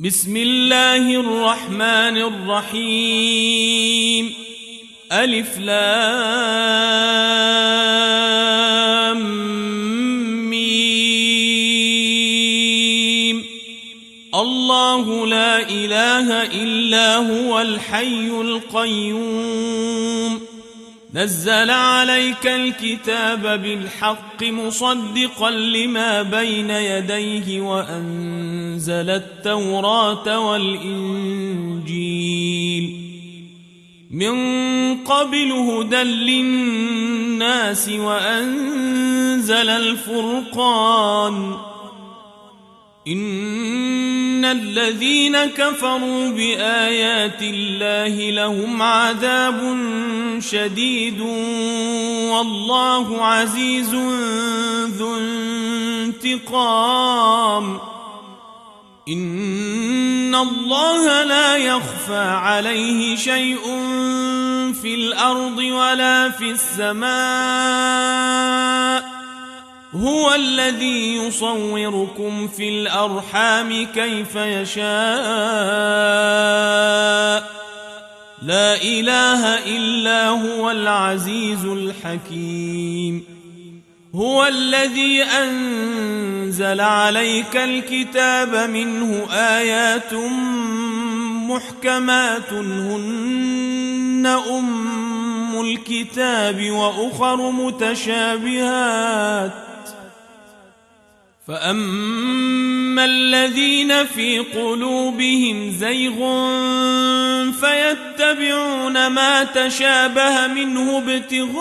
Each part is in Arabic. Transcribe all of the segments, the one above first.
بسم الله الرحمن الرحيم. ألف لام ميم. الله لا إله إلا هو الحي القيوم. نزل عليك الكتاب بالحق مصدقا لما بين يديه وأنزل التوراة والإنجيل من قبل هدى للناس وأنزل الفرقان. إن الذين كفروا بآيات الله لهم عذاب شديد والله عزيز ذو انتقام. إن الله لا يخفى عليه شيء في الأرض ولا في السماء. هو الذي يصوركم في الأرحام كيف يشاء. لا إله إلا هو العزيز الحكيم. هو الذي أنزل عليك الكتاب منه آيات محكمات هن أم الكتاب وأخر متشابهات. فأما الذين في قلوبهم زيغ فيتبعون ما تشابه منه ابتغاء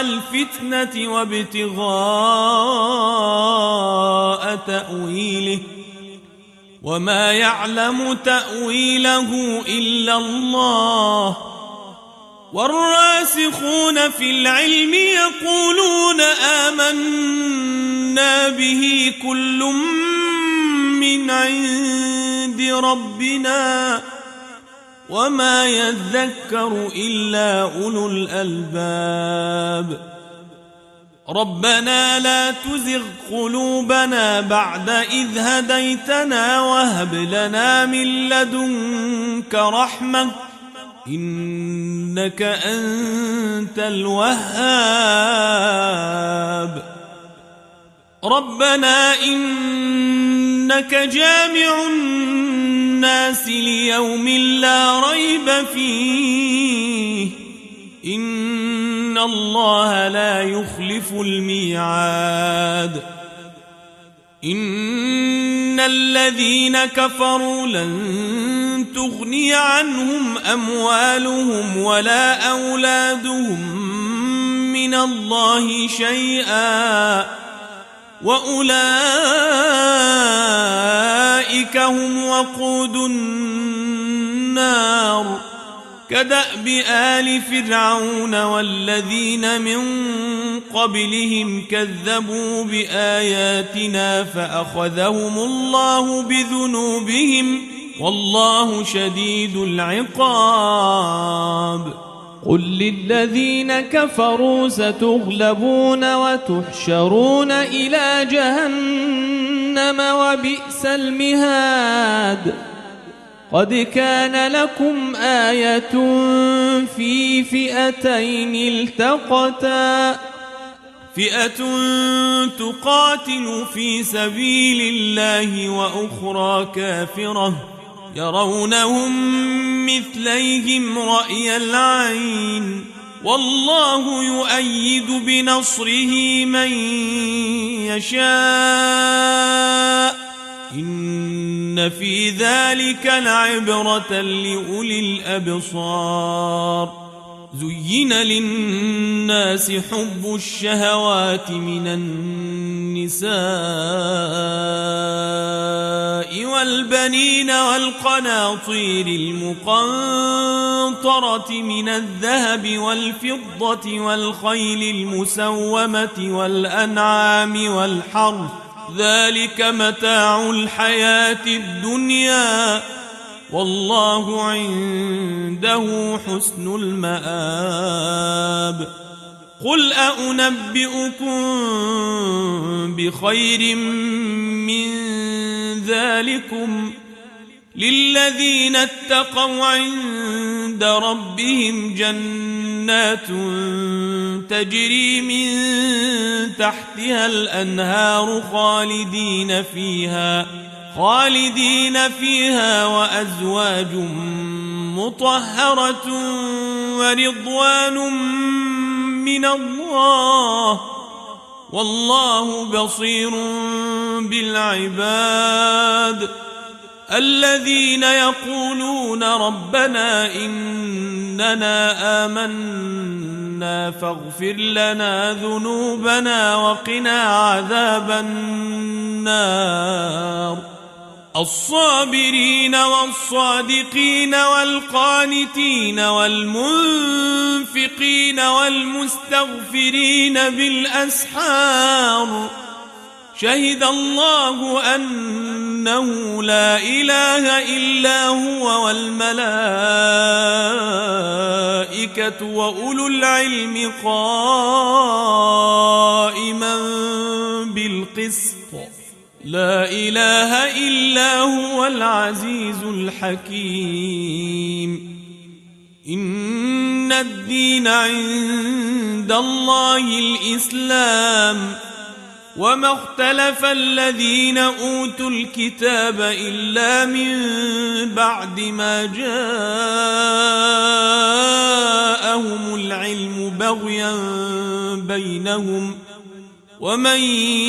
الفتنة وابتغاء تأويله وما يعلم تأويله إلا الله. والراسخون في العلم يقولون آمنا به كل من عند ربنا وما يذكر إلا أولو الألباب. ربنا لا تزغ قلوبنا بعد إذ هديتنا وهب لنا من لدنك رحمة إنك أنت الوهاب. ربنا إنك جامع الناس ليوم لا ريب فيه إن الله لا يخلف الميعاد. إن الذين كفروا لن تغني عنهم أموالهم ولا أولادهم من الله شيئا وأولئك هم وقود النار. كدأب آل فرعون والذين من قبلهم كذبوا بآياتنا فأخذهم الله بذنوبهم والله شديد العقاب. قل للذين كفروا ستغلبون وتحشرون إلى جهنم وبئس المهاد. قد كان لكم آية في فئتين التقتا فئة تقاتل في سبيل الله وأخرى كافرة يرونهم مثليهم رأي العين والله يؤيد بنصره من يشاء. إن في ذلك لعبرة لأولي الأبصار. زين للناس حب الشهوات من النساء والبنين والقناطير المقنطرة من الذهب والفضة والخيل المسومة والأنعام والحرث ذلك متاع الحياة الدنيا والله عنده حسن المآب. قل أنبئكم بخير من ذلكم للذين اتقوا عند ربهم جنات تجري من تحتها الأنهار خالدين فيها وأزواج مطهرة ورضوان من الله والله بصير بالعباد الذين يقولون ربنا إننا آمنا فاغفر لنا ذنوبنا وقنا عذاب النار الصابرين والصادقين والقانتين والمنفقين والمستغفرين بالأسحار شهد الله أنه لا إله إلا هو والملائكة وأولو العلم قائما بالقسط لا إله إلا هو العزيز الحكيم إن الدين عند الله الإسلام وما اختلف الذين أوتوا الكتاب إلا من بعد ما جاءهم العلم بغيا بينهم ومن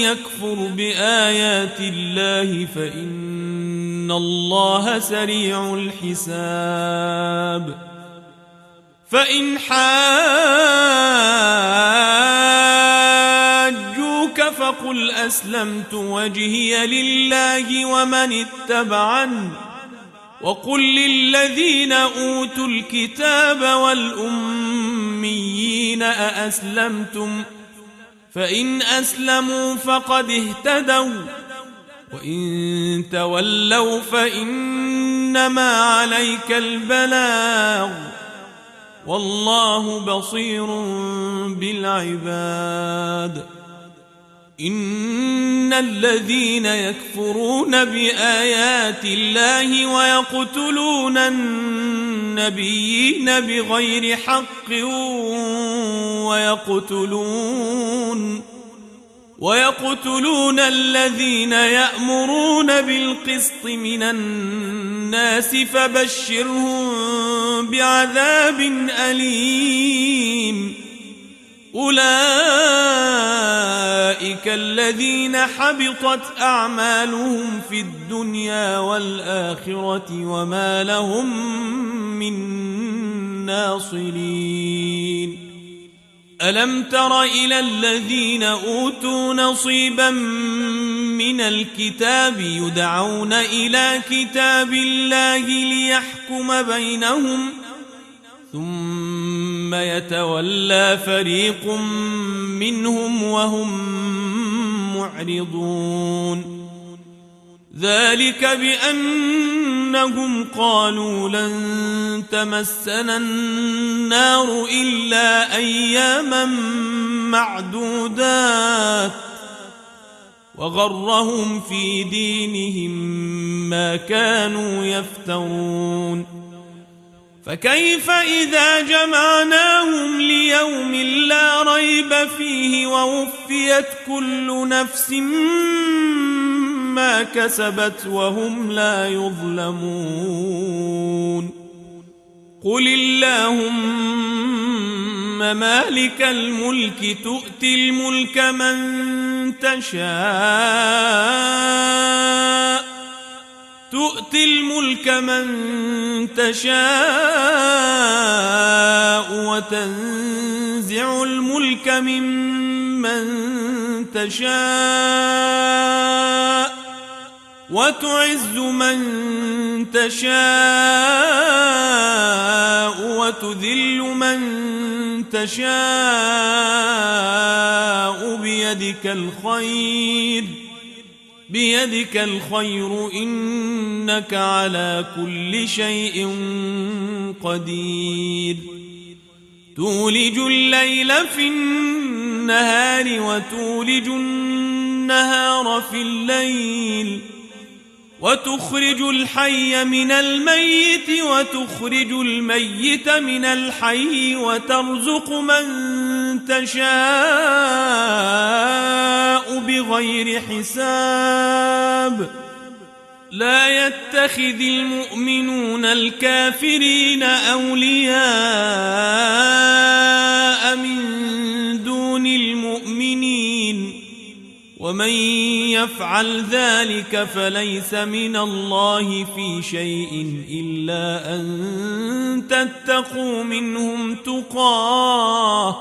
يكفر بآيات الله فإن الله سريع الحساب فإن حاجوك فقل أسلمت وجهي لله ومن اتبعني وقل للذين أوتوا الكتاب والأميين أأسلمتم فإن أسلموا فقد اهتدوا وإن تولوا فإنما عليك البلاغ والله بصير بالعباد إن الذين يكفرون بآيات الله ويقتلون النبيين بغير حق ويقتلون الذين يأمرون بالقسط من الناس فبشرهم بعذاب أليم أولئك الذين حبطت أعمالهم في الدنيا والآخرة وما لهم من ناصرين ألم تر إلى الذين أوتوا نصيبا من الكتاب يدعون إلى كتاب الله ليحكم بينهم ثم يتولى فريق منهم وهم معرضون ذلك بأنهم قالوا لن تمسنا النار إلا أياما معدودات وغرهم في دينهم ما كانوا يفترون فكيف إذا جمعناهم ليوم لا ريب فيه ووفيت كل نفس ما كسبت وهم لا يظلمون قل اللهم مالك الملك تؤتي الملك من تشاء وتنزع الملك ممن تشاء وتعز من تشاء وتذل من تشاء بيدك الخير إنك على كل شيء قدير تولج الليل في النهار وتولج النهار في الليل وتخرج الحي من الميت وتخرج الميت من الحي وترزق من تشاء بغير حساب. لا يتخذ المؤمنون الكافرين أولياء من دون المؤمنين ومن يفعل ذلك فليس من الله في شيء إلا أن تتقوا منهم تقاه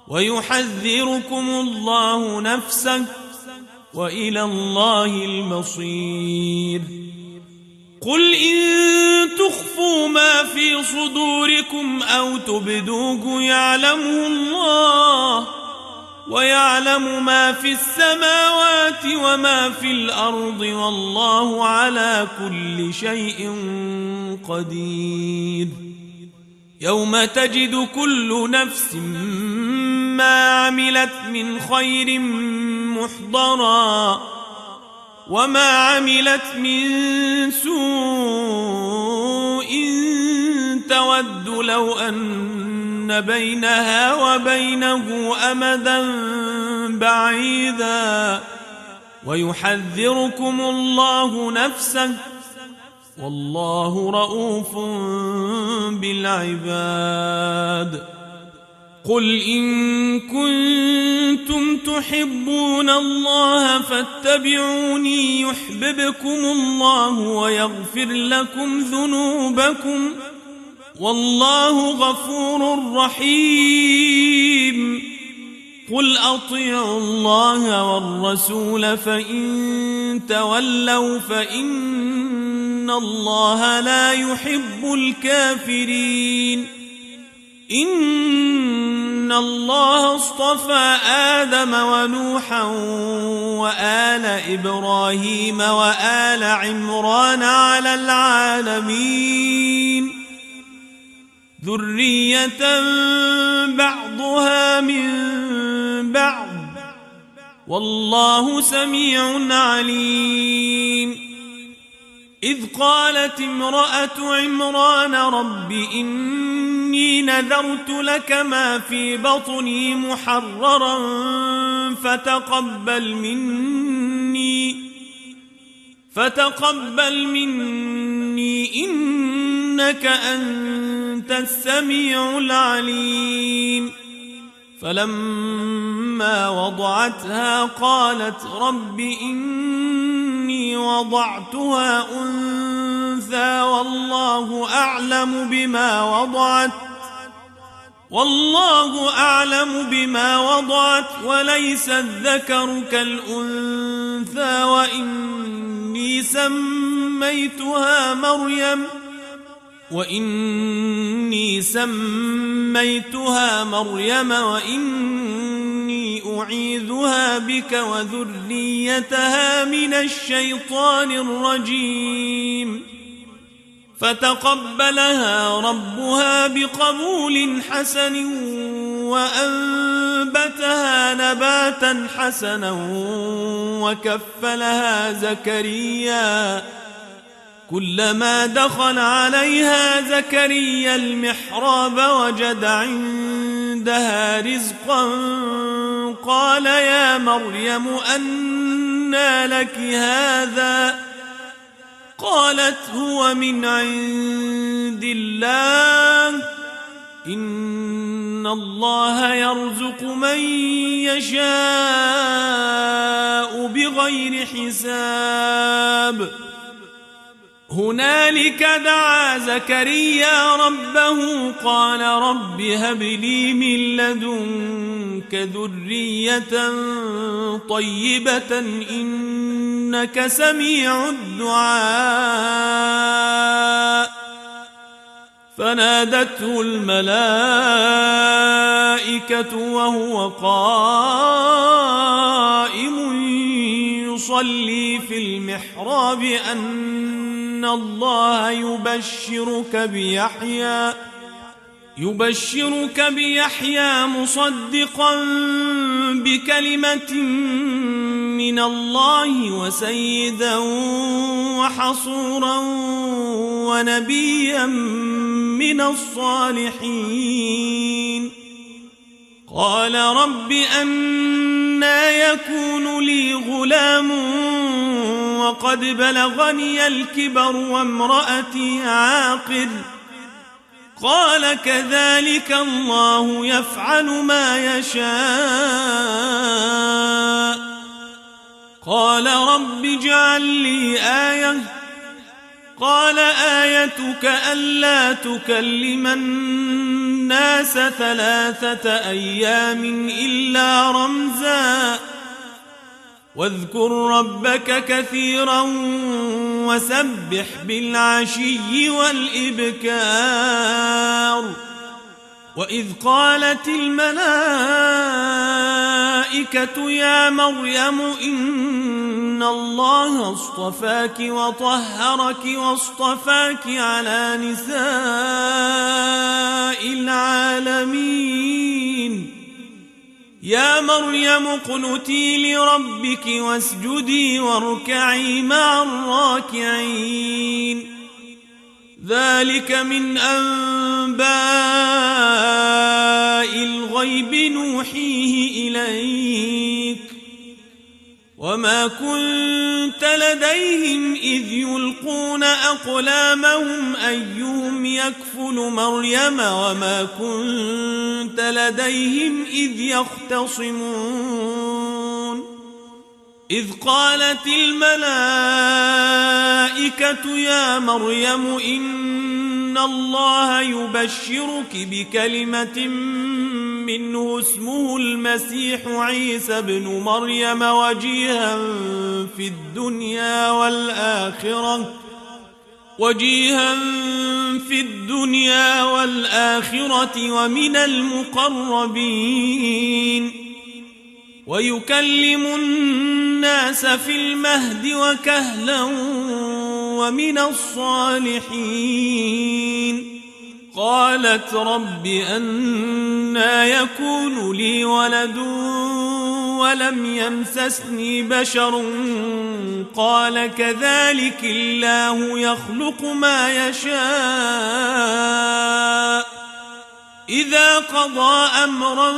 ويحذركم الله نفسه وإلى الله المصير. قل إن تخفوا ما في صدوركم أو تبدوه يعلمه الله ويعلم ما في السماوات وما في الأرض والله على كل شيء قدير. يوم تجد كل نفس ما عملت من خير محضرا وما عملت من سوء تود لو أن بينها وبينه أمدا بعيدا ويحذركم الله نفسه والله رؤوف بالعباد. قل إن كنتم تحبون الله فاتبعوني يحببكم الله ويغفر لكم ذنوبكم والله غفور رحيم. قل أطيعوا الله والرسول فإن تولوا فإن الله لا يحب الكافرين. إن الله اصطفى آدم ونوحا وآل إبراهيم وآل عمران على العالمين ذرية بعضها من بعض والله سميع عليم. إذ قالت امرأة عمران رب إني نذرت لك ما في بطني محررا فتقبل مني إنك أنت السميع العليم. فلما وضعتها قالت رب إني وضعتها أنثى والله أعلم بما وضعت وليس الذكر كالأنثى وإني سميتها مريم وإني أعيذها بك وذريتها من الشيطان الرجيم. فتقبلها ربها بقبول حسن وأنبتها نباتا حسنا وكفلها زكريا. كلما دخل عليها زكريا المحراب وجد عندها رزقا قال يا مريم أنى لك هذا؟ قالت هو من عند الله إن الله يرزق من يشاء بغير حساب. هنالك دعا زكريا ربه قال رب هب لي من لدنك ذرية طيبة إنك سميع الدعاء. فنادته الملائكة وهو قائم يصلي في المحراب أن الله يبشرك بيحيى مصدقا بكلمة من الله وحصورا ونبيا من الصالحين. قال رب أنى يكون لي غلام وقد بلغني الكبر وامرأتي عاقر؟ قال كذلك الله يفعل ما يشاء. قال رب اجعل لي آية. قال آيتك ألا تكلم الناس 3 أيام إلا رمزا واذكر ربك كثيرا وسبح بالعشي والإبكار. وإذ قالت الملائكة يا مريم إن الله اصطفاك وطهرك واصطفاك على نساء العالمين. يا مريم اقنتي لربك واسجدي واركعي مع الراكعين. ذلك من أنباء الغيب نوحيه إليك وما كنت لديهم إذ يلقون أقلامهم أيهم يكفل مريم وما كنت لديهم إذ يختصمون. إذ قالت الملائكة يا مريم إن الله يبشرك بكلمة منه اسمه المسيح عيسى ابن مريم وجيها في الدنيا والآخرة ومن المقربين ويكلم الناس في المهد وكهلا ومن الصالحين. قالت رب أنى يكون لي ولد ولم يمسسني بشر قال كذلك الله يخلق ما يشاء إذا قضى أمرا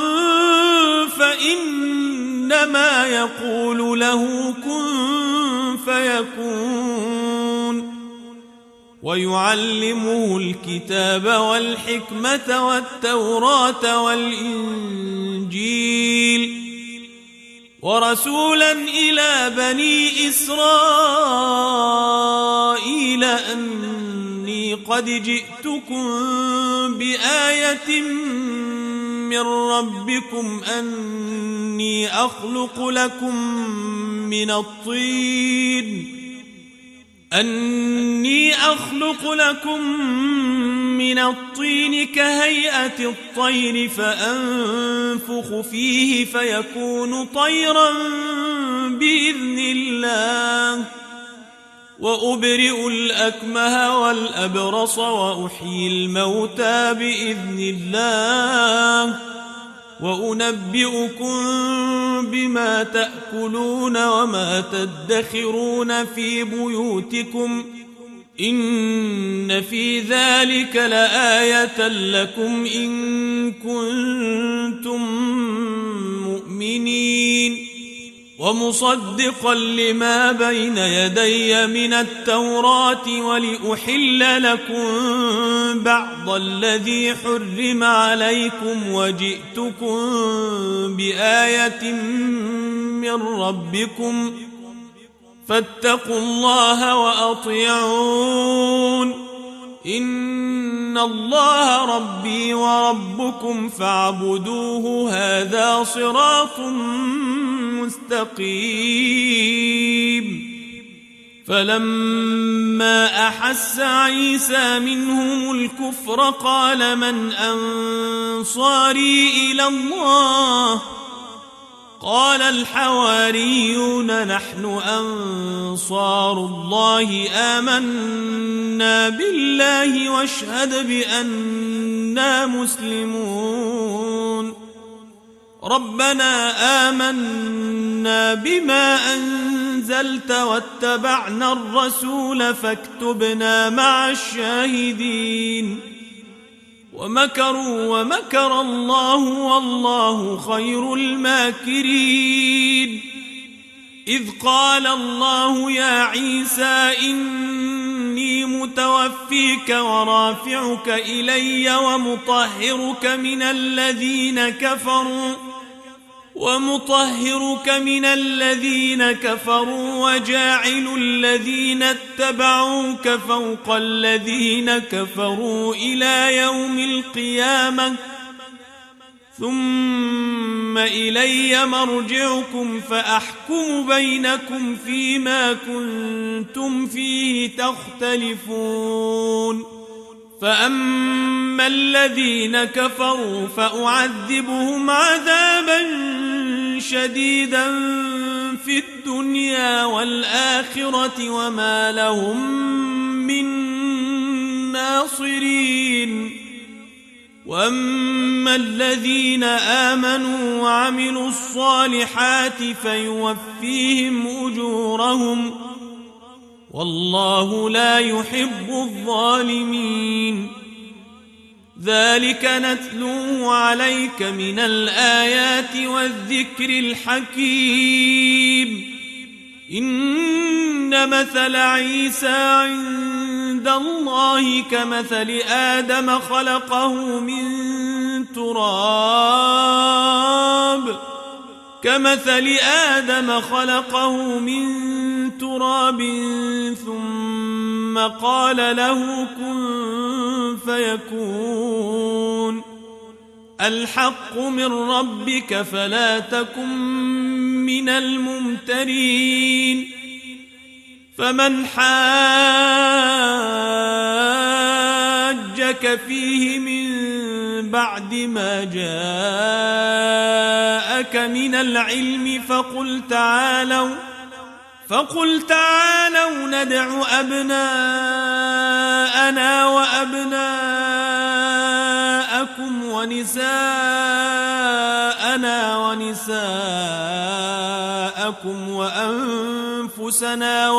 فإنما يقول له كن فيكون. ويعلمه الكتاب والحكمة والتوراة والإنجيل ورسولا إلى بني إسرائيل أني قد جئتكم بآية من ربكم أني أخلق لكم من الطين كهيئة الطير فأنفخ فيه فيكون طيرا بإذن الله وأبرئ الأكمه والأبرص وأحيي الموتى بإذن الله وأنبئكم بما تأكلون وما تدخرون في بيوتكم إن في ذلك لآية لكم إن كنتم مؤمنين. ومصدقا لما بين يدي من التوراة ولأحل لكم بعض الذي حرم عليكم وجئتكم بآية من ربكم فاتقوا الله وأطيعون إن الله ربي وربكم فاعبدوه هذا صراط مستقيم. فلما أحس عيسى منهم الكفر قال من أنصاري إلى الله قال الحواريون نحن أنصار الله آمنا بالله واشهد بأننا مسلمون. ربنا آمنا بما أنزلت واتبعنا الرسول فاكتبنا مع الشاهدين ومكروا ومكر الله والله خير الماكرين إذ قال الله يا عيسى إني متوفيك ورافعك إلي ومطهرك من الذين كفروا وجاعل الذين اتبعوك فوق الذين كفروا إلى يوم القيامة ثم إلي مرجعكم فأحكم بينكم فيما كنتم فيه تختلفون فأما الذين كفروا فأعذبهم عذابا شديدا في الدنيا والآخرة وما لهم من ناصرين وأما الذين آمنوا وعملوا الصالحات فيوفيهم أجورهم والله لا يحب الظالمين ذلك نتلوه عليك من الآيات والذكر الحكيم إن مثل عيسى عند الله كمثل آدم خلقه من تراب ثم قال له كن فيكون الحق من ربك فلا تكن من الممترين فمن حاجك فيه من بعد ما جاءك من العلم فقل تعالوا ندع أبناءنا وأبناءكم ونساءنا ونساءكم وأنفسنا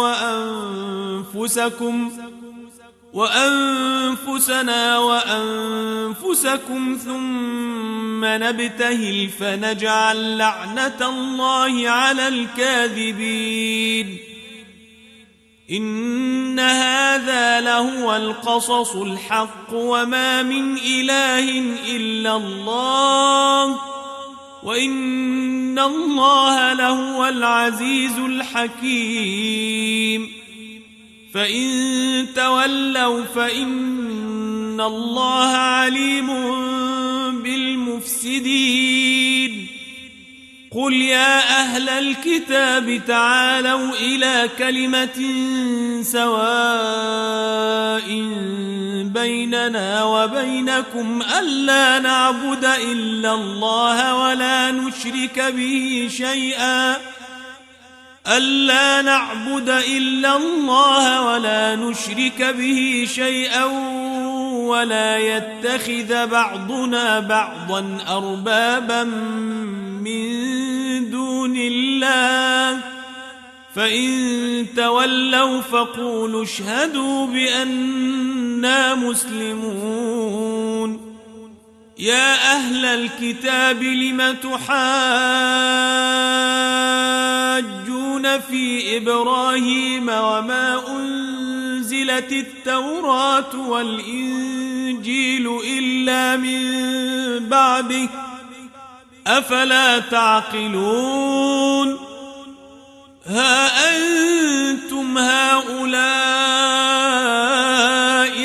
وأنفسكم ثم نبتهل فنجعل لعنة الله على الكاذبين إن هذا لهو القصص الحق وما من إله إلا الله وإن الله لهو العزيز الحكيم فإن تولوا فإن الله عليم بالمفسدين قل يا أهل الكتاب تعالوا إلى كلمة سواء بيننا وبينكم ألا نعبد إلا الله ولا نشرك به شيئا ولا يتخذ بعضنا بعضا أربابا من دون الله فإن تولوا فقولوا اشهدوا بأننا مسلمون يا أهل الكتاب لم تحاجون في إبراهيم وما أنزلت التوراة والإنجيل إلا من بعده أفلا تعقلون ها أنتم هؤلاء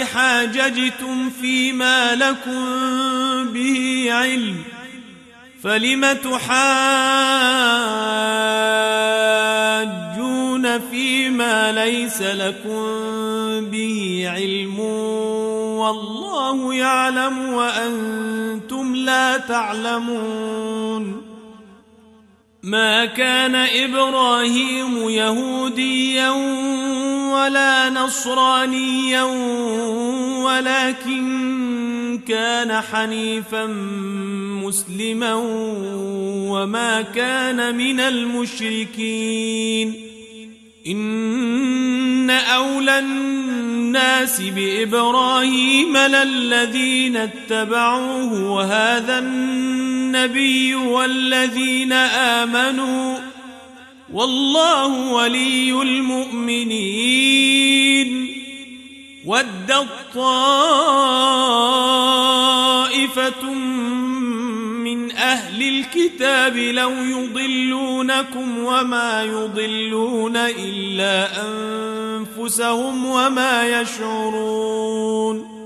حاججتم فيما لكم به علم فلم تحاجون فيما ليس لكم به علم والله يعلم وأنتم لا تعلمون ما كان إبراهيم يهوديا ولا نصرانيا ولكن كان حنيفا مسلما وما كان من المشركين إن أولى الناس بإبراهيم للذين اتبعوه وهذا النبي والذين آمنوا والله ولي المؤمنين ودت طائفة من أهل الكتاب لو يضلونكم وما يضلون إلا أنفسهم وما يشعرون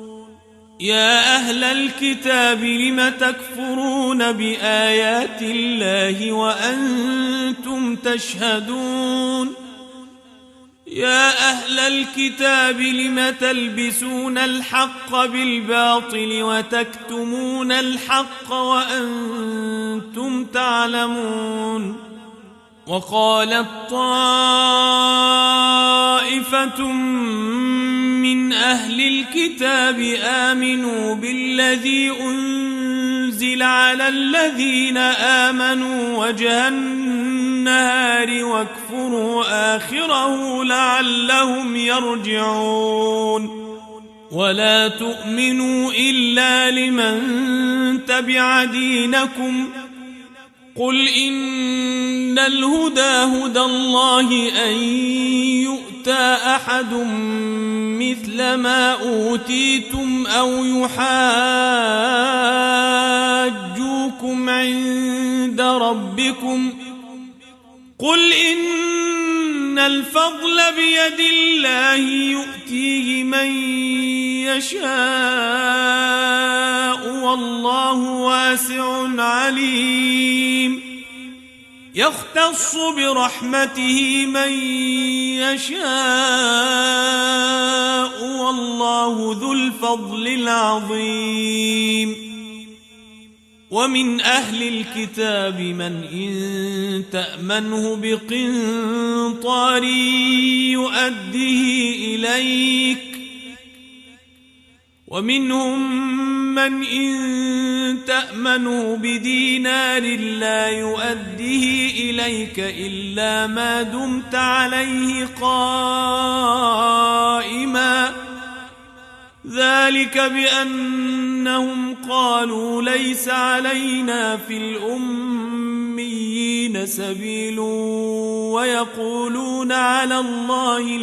يا أهل الكتاب لم تكفرون بآيات الله وأنتم تشهدون يا أهل الكتاب لم تلبسون الحق بالباطل وتكتمون الحق وأنتم تعلمون وقالت طائفة من أهل الكتاب آمنوا بالذي أنزل على الذين آمنوا وجه النهار واكفروا آخره لعلهم يرجعون ولا تؤمنوا إلا لمن تبع دينكم قل إن الهدى هدى الله أن يؤتى أحد مثل ما أوتيتم أو يحاجوكم عند ربكم قل إن الفضل بيد الله يؤتيه من يشاء والله واسع عليم يختص برحمته من يشاء والله ذو الفضل العظيم ومن أهل الكتاب من إن تأمنه بقنطار يؤديه إليك ومنهم من إن تأمنه بدينار لا يؤديه إليك إلا ما دمت عليه قائما ذلك بأنهم قالوا ليس علينا في الأميين سبيل ويقولون على الله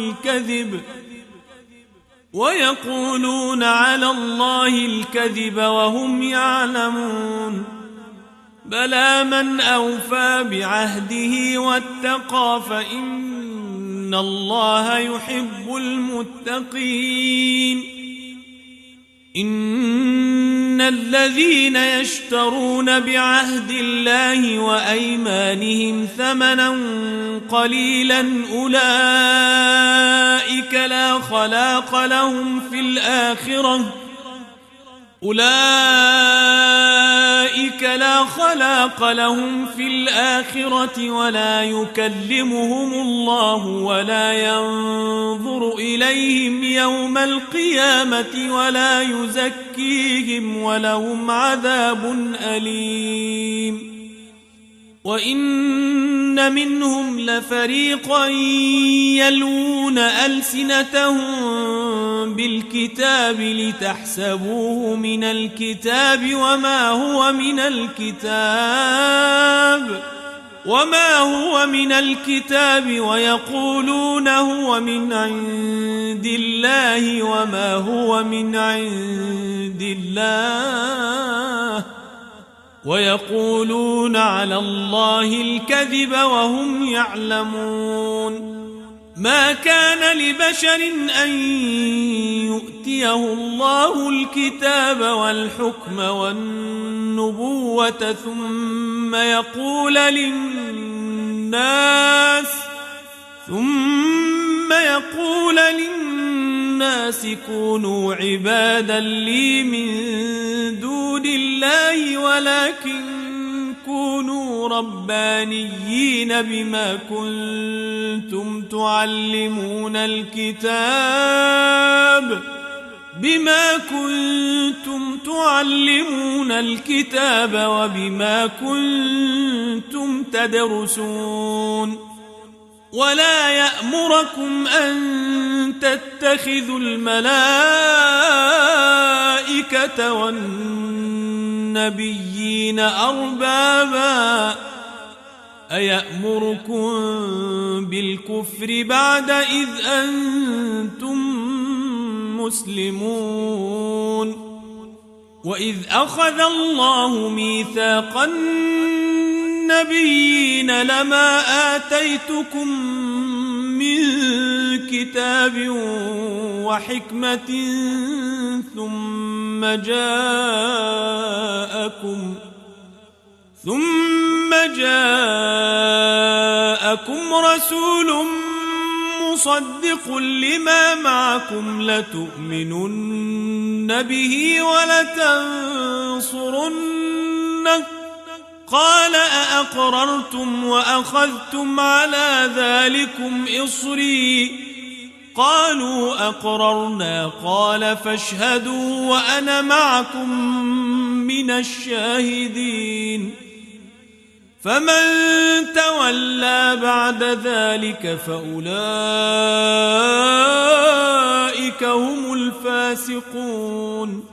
الكذب وهم يعلمون بلى من أوفى بعهده واتقى فإن الله يحب المتقين إن الذين يشترون بعهد الله وأيمانهم ثمنا قليلا أولئك لا خلاق لهم في الآخرة ولا يكلمهم الله ولا ينظر إليهم يوم القيامة ولا يزكيهم ولهم عذاب أليم وإن منهم لفريقا يلوون ألسنتهم بالكتاب لتحسبوه من الكتاب وما هو من الكتاب ويقولون هو من عند الله وما هو من عند الله ويقولون على الله الكذب وهم يعلمون ما كان لبشر أن يؤتيه الله الكتاب والحكم والنبوة ثم يقول للناس كونوا عبادا لي من دون الله ولكن كونوا ربانيين بما كنتم تعلمون الكتاب وبما كنتم تدرسون ولا يأمركم أن تتخذوا الملائكة والنبيين أربابا أيأمركم بالكفر بعد إذ أنتم مسلمون وإذ أخذ الله ميثاق النبيين لما آتيتكم من كتاب وحكمة ثم جاءكم رسول مصدق لما معكم لتؤمنن به ولتنصرنه قال أأقررتم وأخذتم على ذلكم إصري قالوا أقررنا قال فاشهدوا وأنا معكم من الشاهدين فمن تولى بعد ذلك فأولئك هم الفاسقون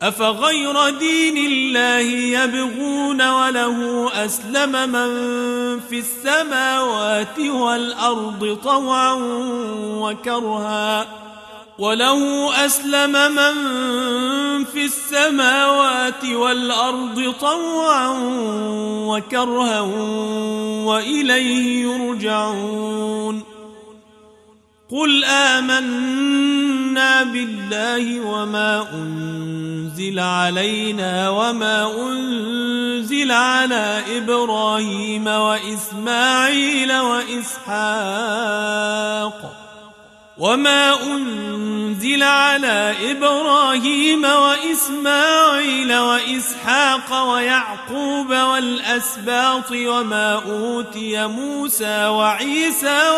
أفغير دين الله يبغون وله أسلم من في السماوات والأرض طوعا وكرها وإليه يرجعون قل آمنا بالله وما أنزل علينا وما أنزل على إبراهيم وإسماعيل وإسحاق ويعقوب والأسباط وما أوتي موسى وعيسى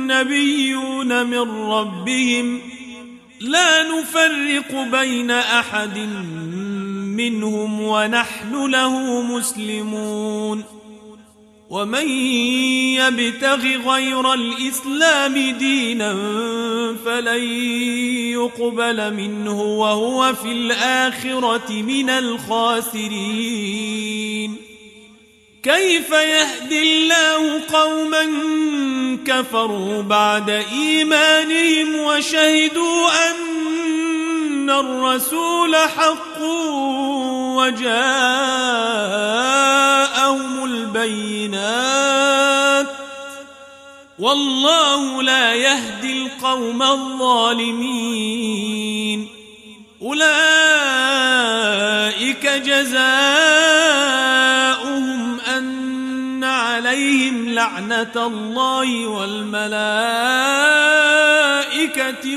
والنبيون من ربهم لا نفرق بين أحد منهم ونحن له مسلمون ومن يبتغ غير الإسلام دينا فلن يقبل منه وهو في الآخرة من الخاسرين كيف يهدي الله قوما كفروا بعد إيمانهم وشهدوا أن الرسول حق وجاءهم البينات والله لا يهدي القوم الظالمين أولئك جزاؤهم أن عليهم لعنة الله والملائكة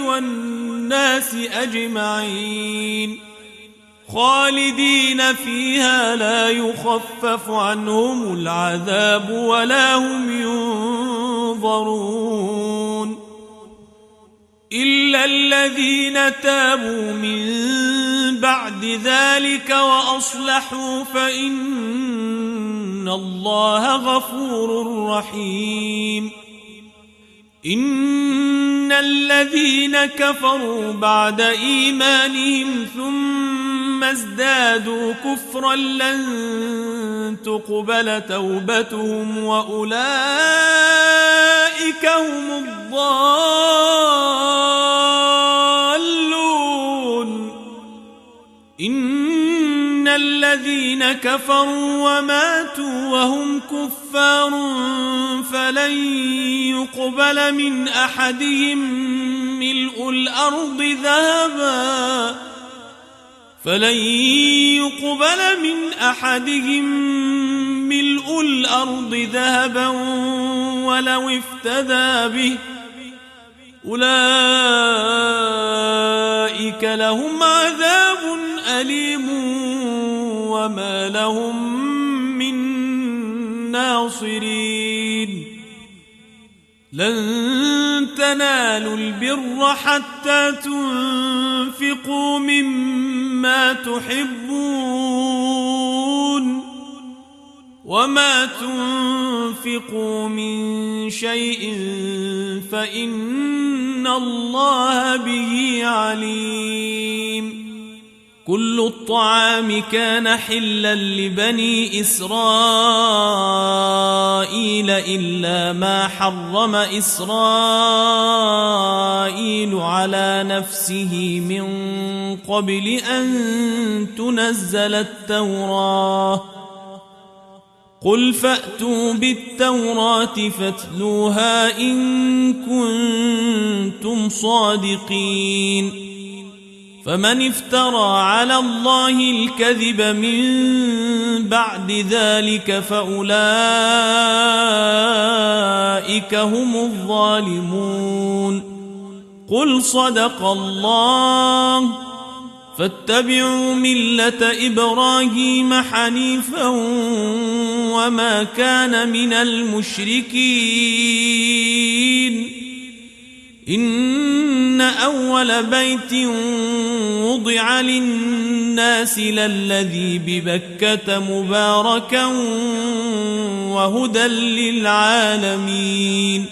والناس أجمعين خالدين فيها لا يخفف عنهم العذاب ولا هم ينظرون إلا الذين تابوا من بعد ذلك وأصلحوا فإن الله غفور رحيم إن الذين كفروا بعد إيمانهم ثم ازدادوا كفرا لن تقبل توبتهم وأولئك هم الضالون إن الذين كفروا وماتوا وهم كفار فلن يقبل من أحدهم ملء الأرض ذهبا ولو افتدى به أولئك لهم عذاب أليم وما لهم لن تنالوا البر حتى تنفقوا مما تحبون وما تنفقوا من شيء فإن الله به عليم. كل الطعام كان حلا لبني إسرائيل إلا ما حرم إسرائيل على نفسه من قبل أن تنزل التوراة. قل فأتوا بالتوراة فاتلوها إن كنتم صادقين. فمن افترى على الله الكذب من بعد ذلك فأولئك هم الظالمون. قل صدق الله فاتبعوا ملة إبراهيم حنيفا وما كان من المشركين. إن أول بيت وضع للناس للذي ببكة مباركا وهدى للعالمين.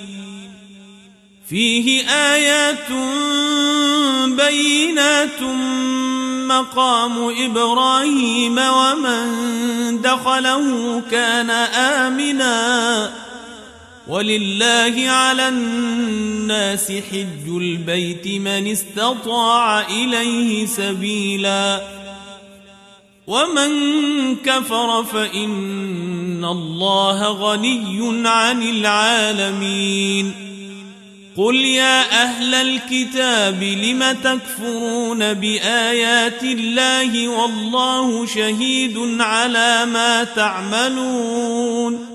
فيه آيات بينات مقام إبراهيم ومن دخله كان آمنا ولله على الناس حج البيت من استطاع إليه سبيلا ومن كفر فإن الله غني عن العالمين. قل يا أهل الكتاب لم تكفرون بآيات الله والله شهيد على ما تعملون.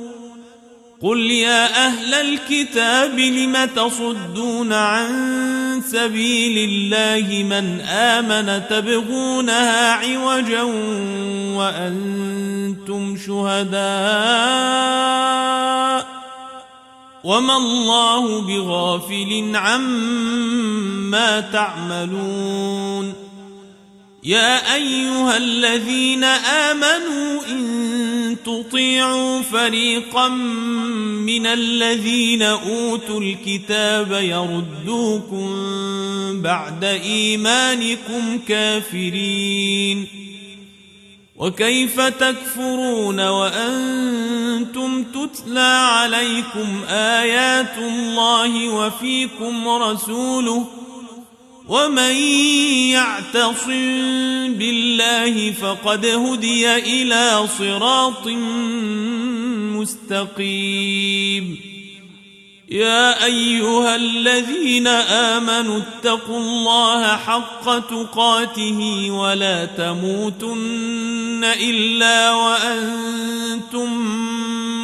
قل يا أهل الكتاب لم تصدون عن سبيل الله من آمن تبغونها عوجا وأنتم شهداء وما الله بغافل عما تعملون. يا أيها الذين آمنوا إن تطيعوا فريقا من الذين أوتوا الكتاب يردوكم بعد إيمانكم كافرين. وكيف تكفرون وأنتم تتلى عليكم آيات الله وفيكم رسوله ومن يعتصم بالله فقد هدي إلى صراط مستقيم. يا أيها الذين آمنوا اتقوا الله حق تقاته ولا تموتن إلا وأنتم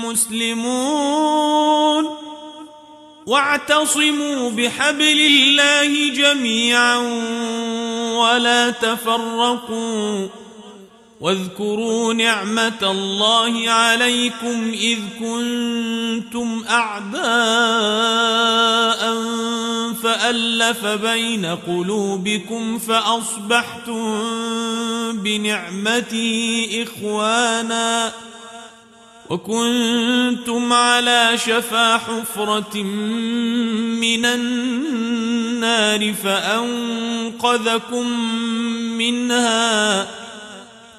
مسلمون واعتصموا بحبل الله جميعا ولا تفرقوا واذكروا نعمة الله عليكم إذ كنتم أعداء فألف بين قلوبكم فأصبحتم بنعمته إخوانا وكنتم على شفا حفرة من النار فأنقذكم منها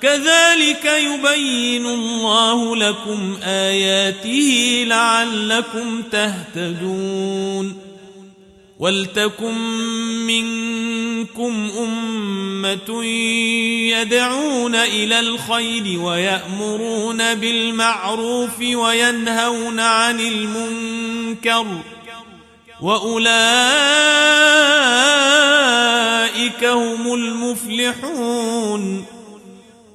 كذلك يبين الله لكم آياته لعلكم تهتدون. ولتكن منكم أمة يدعون إلى الخير ويأمرون بالمعروف وينهون عن المنكر وأولئك هم المفلحون.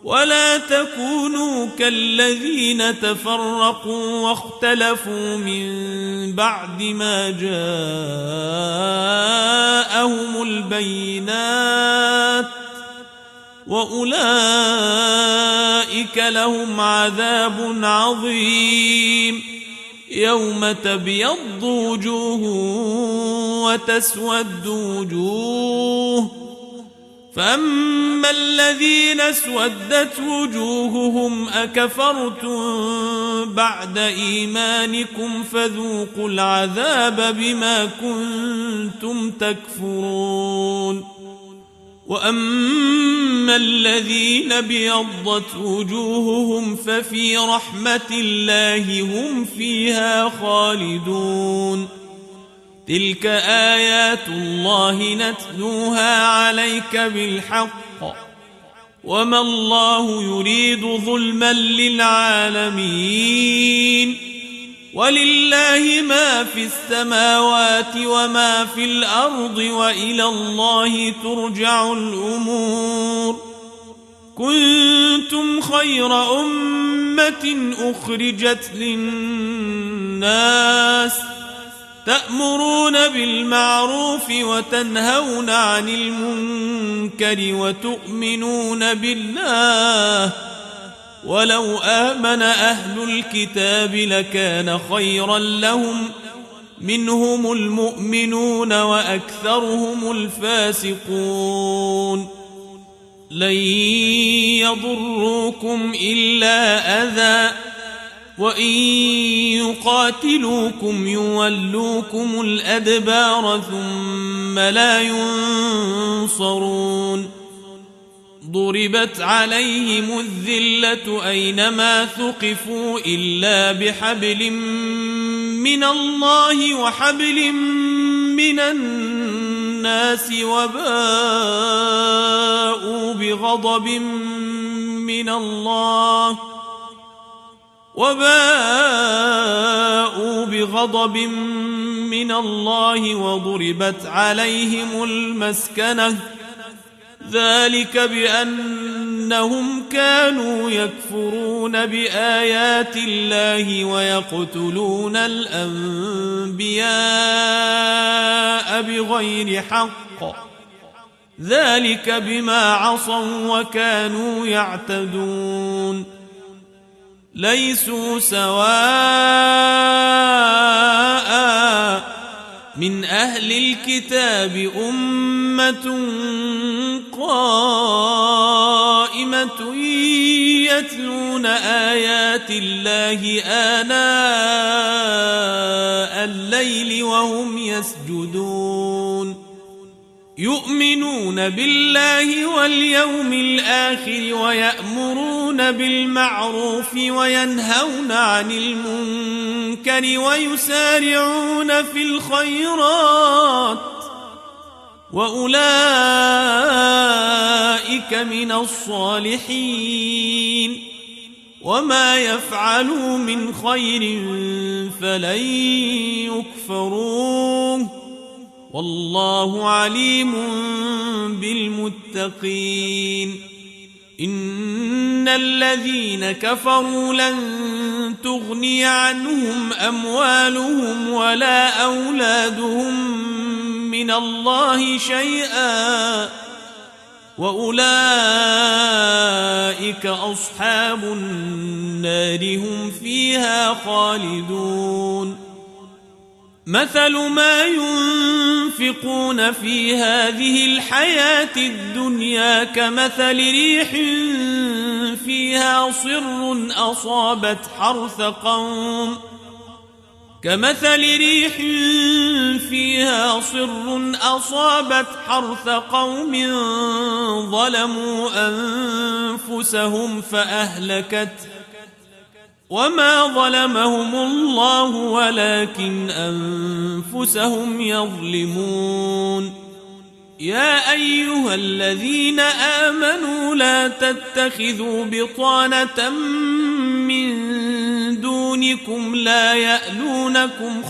ولا تكونوا كالذين تفرقوا واختلفوا من بعد ما جاءهم البينات وأولئك لهم عذاب عظيم. يوم تبيض وجوه وتسود وجوه، فأما الذين اسودت وجوههم أكفرتم بعد إيمانكم فذوقوا العذاب بما كنتم تكفرون. وأما الذين ابيضت وجوههم ففي رحمة الله هم فيها خالدون. تلك آيات الله نتلوها عليك بالحق، وما الله يريد ظلما للعالمين، ولله ما في السماوات وما في الأرض، وإلى الله ترجع الأمور. كنتم خير أمة أخرجت للناس تأمرون بالمعروف وتنهون عن المنكر وتؤمنون بالله، ولو آمن أهل الكتاب لكان خيرا لهم، منهم المؤمنون وأكثرهم الفاسقون. لن يضروكم إلا أذى، وإن يقاتلوكم يولوكم الأدبار ثم لا ينصرون. ضربت عليهم الذلة أينما ثقفوا إلا بحبل من الله وحبل من الناس، وباءوا بغضب من الله وضربت عليهم المسكنة، ذلك بأنهم كانوا يكفرون بآيات الله ويقتلون الأنبياء بغير حق، ذلك بما عصوا وكانوا يعتدون. ليسوا سواء من أهل الكتاب أمة قائمة يتلون آيات الله آناء الليل وهم يسجدون، يؤمنون بالله واليوم الآخر ويأمرون بالمعروف وينهون عن المنكر ويسارعون في الخيرات، وأولئك من الصالحين، وما يفعلوا من خير فلن يكفروه، والله عليم بالمتقين. إن الذين كفروا لن تغني عنهم أموالهم ولا أولادهم من الله شيئا، وأولئك أصحاب النار هم فيها خالدون. مثل ما ينفقون في هذه الحياة الدنيا كمثل ريح فيها صر أصابت حرث قوم ظلموا أنفسهم فأهلكته، وما ظلمهم الله ولكن أنفسهم يظلمون. يا أيها الذين آمنوا لا تتخذوا بطانة من دونكم لا يألونكم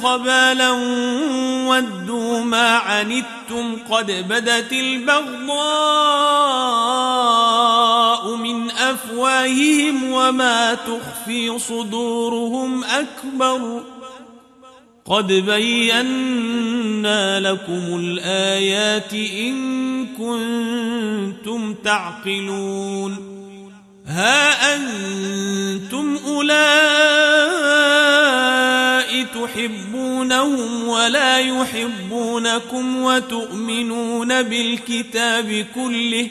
خبالا ودوا ما عنتم قد بدت البغضاء من أفواههم وما تخفي صدورهم أكبر، قد بينا لكم الآيات إن كنتم تعقلون. ها أنتم أولئك تحبونهم ولا يحبونكم وتؤمنون بالكتاب كله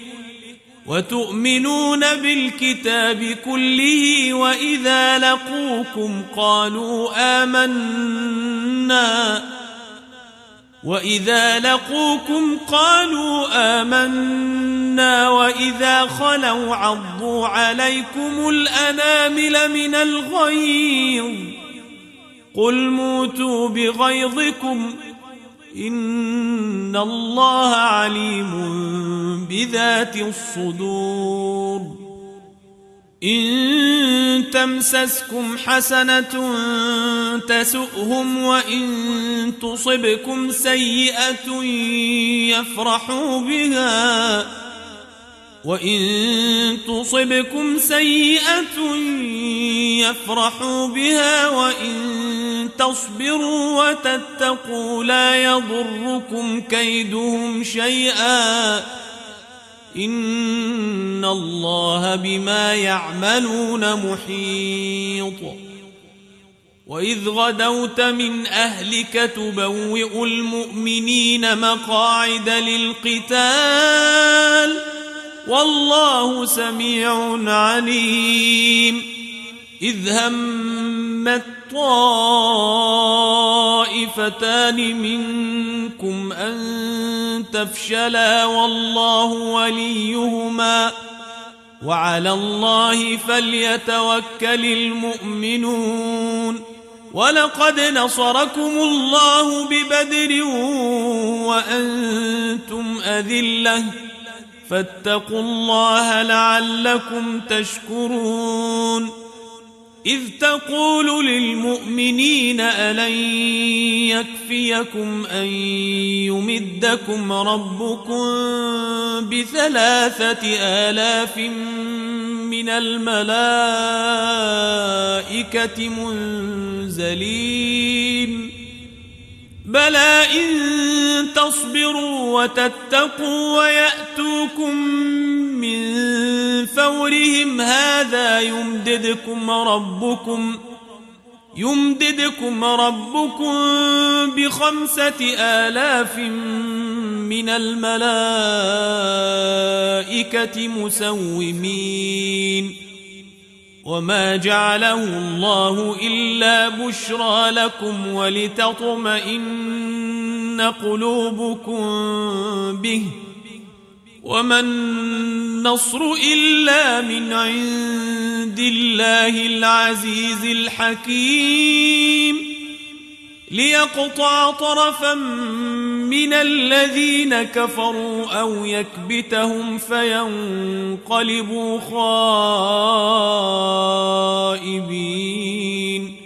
وإذا لقوكم قالوا آمنا وإذا خلوا عضوا عليكم الأنامل من الغيظ قل موتوا بغيظكم إن الله عليم بذات الصدور إن تمسسكم حسنة تسؤهم وإن تصبكم سيئة يفرحوا بها وإن تصبروا وتتقوا لا يضركم كيدهم شيئا إن الله بما يعملون محيط وإذ غدوت من أهلك تبوئ المؤمنين مقاعد للقتال والله سميع عليم إذ همت طائفتان منكم أن تفشلا والله وليهما وعلى الله فليتوكل المؤمنون ولقد نصركم الله ببدر وأنتم أذلة فاتقوا الله لعلكم تشكرون إذ تقول للمؤمنين ألن يكفيكم أن يمدكم ربكم ب3,000 من الملائكة منزلين بلى إن تصبروا وتتقوا ويأتوكم من فورهم هذا يمددكم ربكم ب5,000 من الملائكة مسومين وما جعله الله إلا بشرى لكم ولتطمئن قلوبكم به وما النصر إلا من عند الله العزيز الحكيم ليقطع طرفا من الذين كفروا أو يكبتهم فينقلبوا خائبين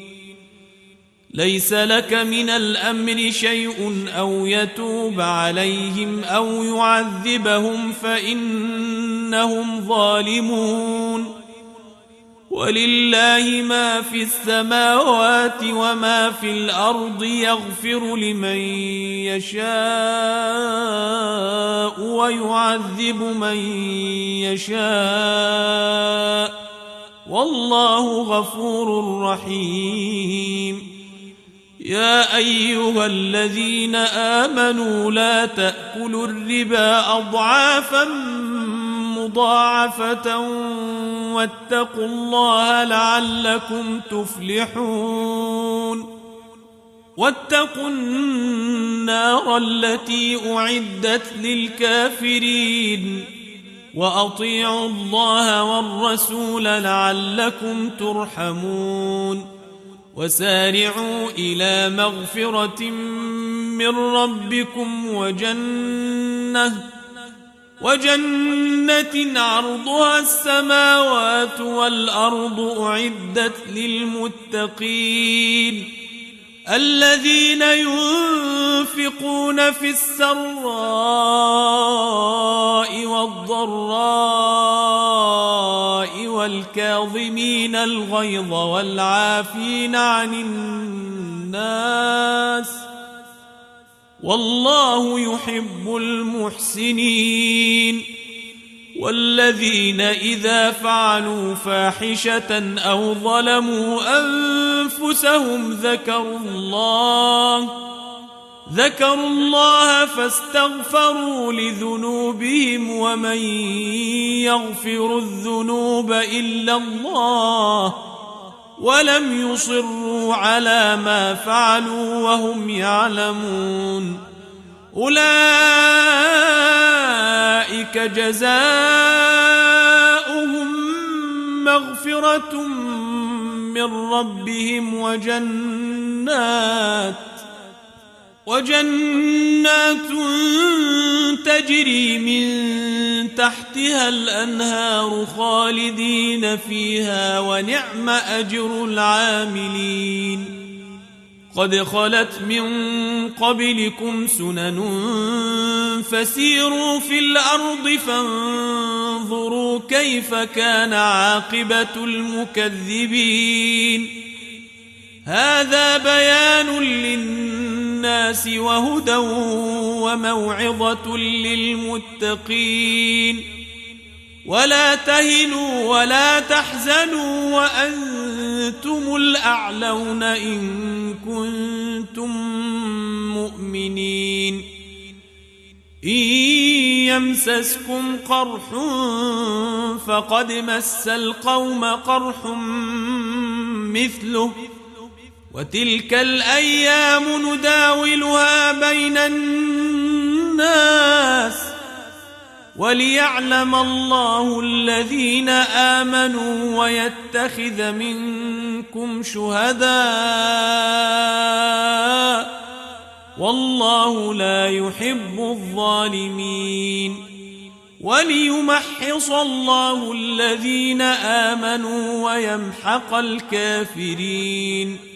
ليس لك من الأمر شيء أو يتوب عليهم أو يعذبهم فإنهم ظالمون ولله ما في السماوات وما في الأرض يغفر لمن يشاء ويعذب من يشاء والله غفور رحيم يا أيها الذين آمنوا لا تأكلوا الربا أضعافا مضاعفة واتقوا الله لعلكم تفلحون واتقوا النار التي أعدت للكافرين وأطيعوا الله والرسول لعلكم ترحمون وسارعوا إلى مغفرة من ربكم وجنة عرضها السماوات والأرض أعدت للمتقين الذين ينفقون في السراء والضراء والكاظمين الغيظ والعافين عن الناس والله يحب المحسنين والذين إذا فعلوا فاحشة أو ظلموا أنفسهم ذكروا الله فاستغفروا لذنوبهم ومن يغفر الذنوب إلا الله ولم يصروا على ما فعلوا وهم يعلمون أولئك جزاؤهم مغفرة من ربهم وجنات تجري من تحتها الأنهار خالدين فيها ونعم أجر العاملين قد خلت من قبلكم سنن فسيروا في الأرض فانظروا كيف كان عاقبة المكذبين هذا بيان للناس وهدى وموعظة للمتقين ولا تهنوا ولا تحزنوا وأنتم الأعلون إن كنتم مؤمنين إن يمسسكم قرح فقد مس القوم قرح مثله وتلك الأيام نداولها بين الناس وليعلم الله الذين آمنوا ويتخذ منكم شهداء والله لا يحب الظالمين وليمحص الله الذين آمنوا ويمحق الكافرين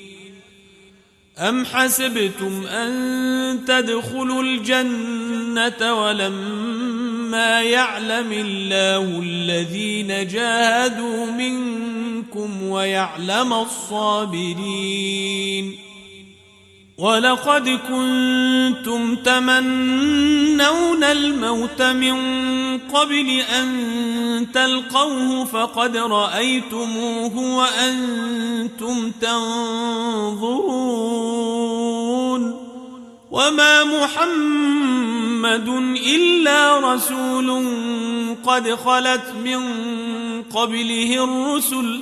أم حسبتم أن تدخلوا الجنة ولما يعلم الله الذين جاهدوا منكم ويعلم الصابرين ولقد كنتم تمنون الموت من قبل أن تلقوه فقد رأيتموه وأنتم تنظرون وما محمد إلا رسول قد خلت من قبله الرسل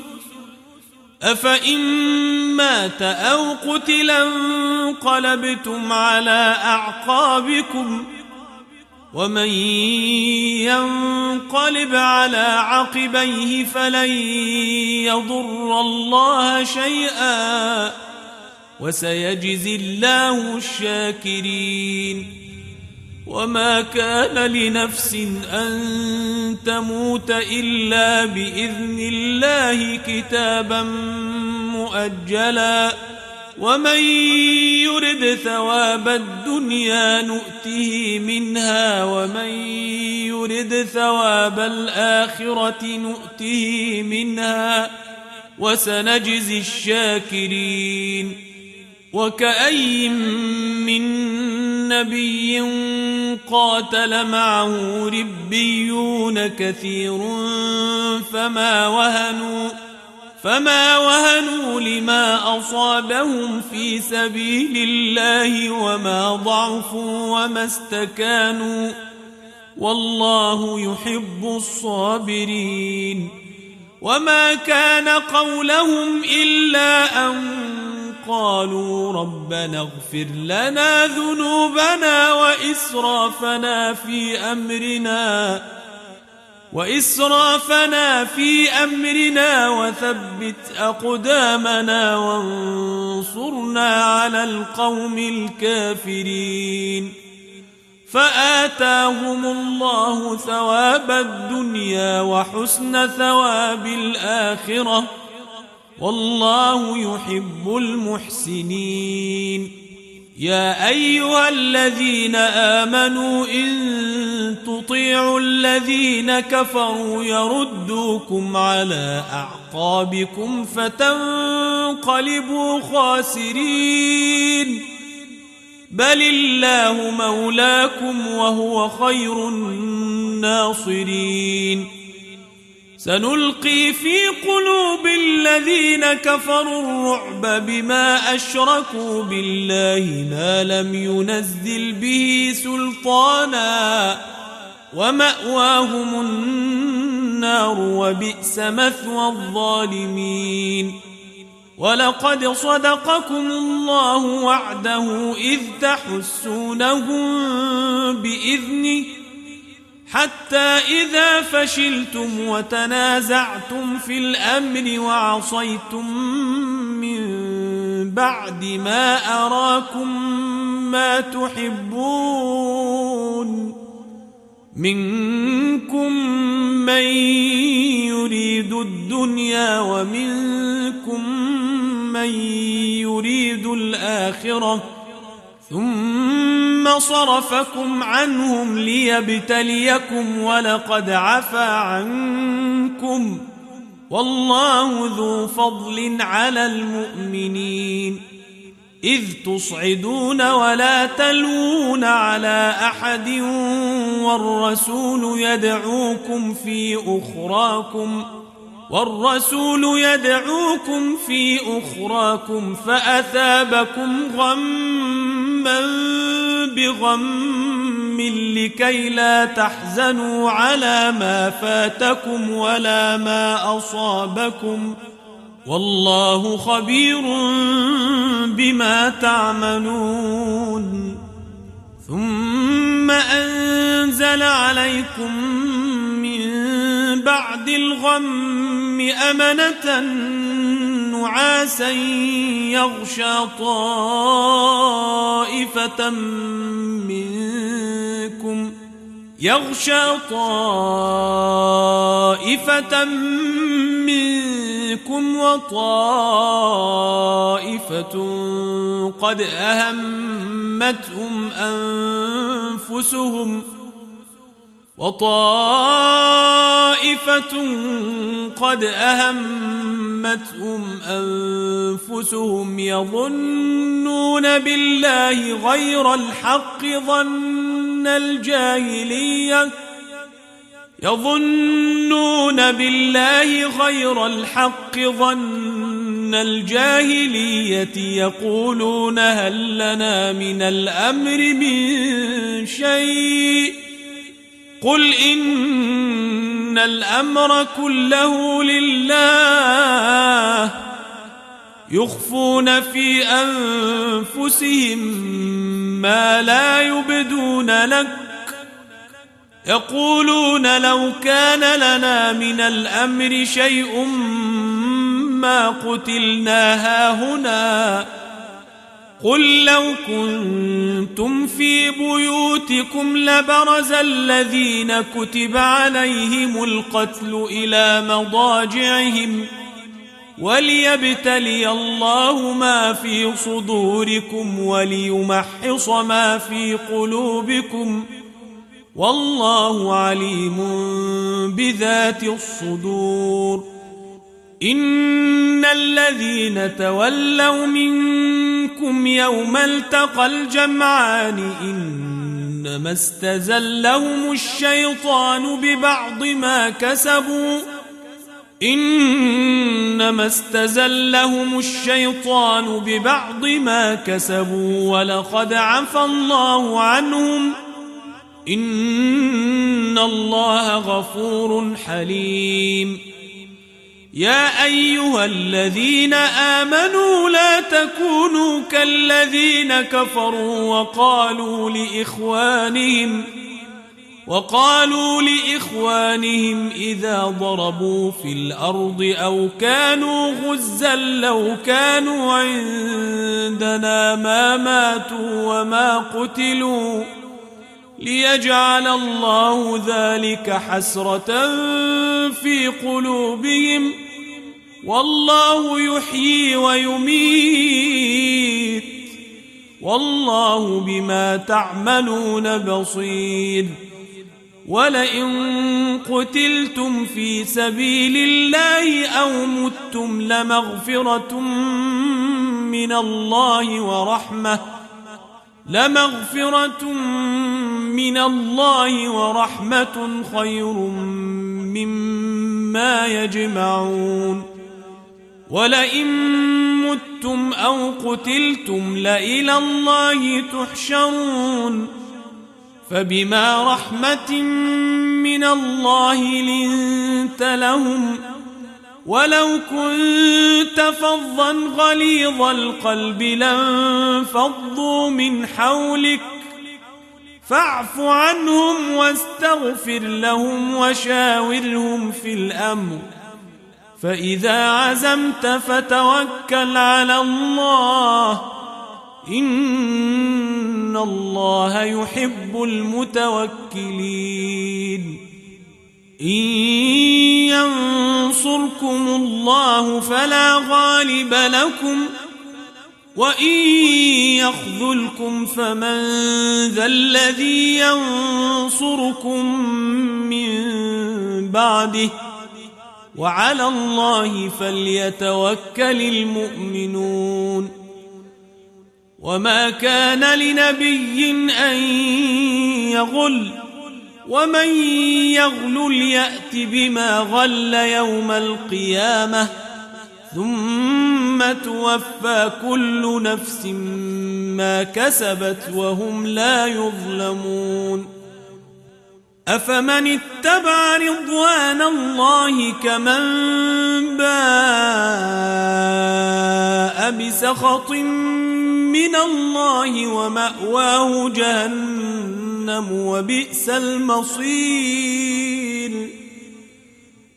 أفإن مات أو قتلا انقلبتم على أعقابكم ومن ينقلب على عقبيه فلن يضر الله شيئا وسيجزي الله الشاكرين وما كان لنفس أن تموت إلا بإذن الله كتابا مؤجلا ومن يرد ثواب الدنيا نؤته منها ومن يرد ثواب الآخرة نؤته منها وسنجزي الشاكرين وكأي من نبي قاتل معه ربيون كثير فما وهنوا لما أصابهم في سبيل الله وما ضعفوا وما استكانوا والله يحب الصابرين وما كان قولهم إلا أن قالوا ربنا اغفر لنا ذنوبنا وإسرافنا في أمرنا وثبت أقدامنا وانصرنا على القوم الكافرين فآتاهم الله ثواب الدنيا وحسن ثواب الآخرة والله يحب المحسنين يا أيها الذين آمنوا إن تطيعوا الذين كفروا يردوكم على أعقابكم فتنقلبوا خاسرين بل الله مولاكم وهو خير الناصرين سنلقي في قلوب الذين كفروا الرعب بما أشركوا بالله ما لم ينزل به سلطانا ومأواهم النار وبئس مثوى الظالمين ولقد صدقكم الله وعده إذ تحسونهم بإذنه حتى إذا فشلتم وتنازعتم في الأمر وعصيتم من بعد ما أراكم ما تحبون منكم من يريد الدنيا ومنكم من يريد الآخرة ثم صرفكم عنهم ليبتليكم ولقد عفا عنكم والله ذو فضل على المؤمنين إذ تصعدون ولا تلوون على أحد والرسول يدعوكم في أخراكم فأثابكم غما بغم لكي لا تحزنوا على ما فاتكم ولا ما أصابكم والله خبير بما تعملون ثم أنزل عليكم من بعد الغم أمنة نعاسا يغشى طائفة منكم وطائفة قد أهمتهم أنفسهم يظنون بالله غير الحق ظن الجاهلية يقولون هل لنا من الأمر من شيء قل إن الأمر كله لله يخفون في أنفسهم ما لا يبدون لك يقولون لو كان لنا من الأمر شيء ما قتلنا هاهنا قل لو كنتم في بيوتكم لبرز الذين كتب عليهم القتل إلى مضاجعهم وليبتلي الله ما في صدوركم وليمحص ما في قلوبكم والله عليم بذات الصدور إن الذين تولوا منكم يوم التقى الجمعان إنما استزلهم الشيطان ببعض ما كسبوا ولقد عفا الله عنهم إن الله غفور حليم يا أيها الذين آمنوا لا تكونوا كالذين كفروا وقالوا لإخوانهم إذا ضربوا في الأرض أو كانوا غزا لو كانوا عندنا ما ماتوا وما قتلوا ليجعل الله ذلك حسرة في قلوبهم والله يحيي ويميت والله بما تعملون بصير ولئن قتلتم في سبيل الله أو متم لمغفرة من الله ورحمة خير مما يجمعون ولئن متم أو قتلتم لإلى الله تحشرون فبما رحمة من الله لنت لهم ولو كنت فظا غليظ القلب لانفضوا من حولك فاعف عنهم واستغفر لهم وشاورهم في الأمر فإذا عزمت فتوكل على الله إن الله يحب المتوكلين إن ينصركم الله فلا غالب لكم وإن يخذلكم فمن ذا الذي ينصركم من بعده وعلى الله فليتوكل المؤمنون وما كان لنبي أن يغل ومن يغلل يأت بما غل يوم القيامة ثم توفى كل نفس ما كسبت وهم لا يظلمون أفمن اتبع رضوان الله كمن باء بسخط من الله ومأواه جهنم وبئس المصير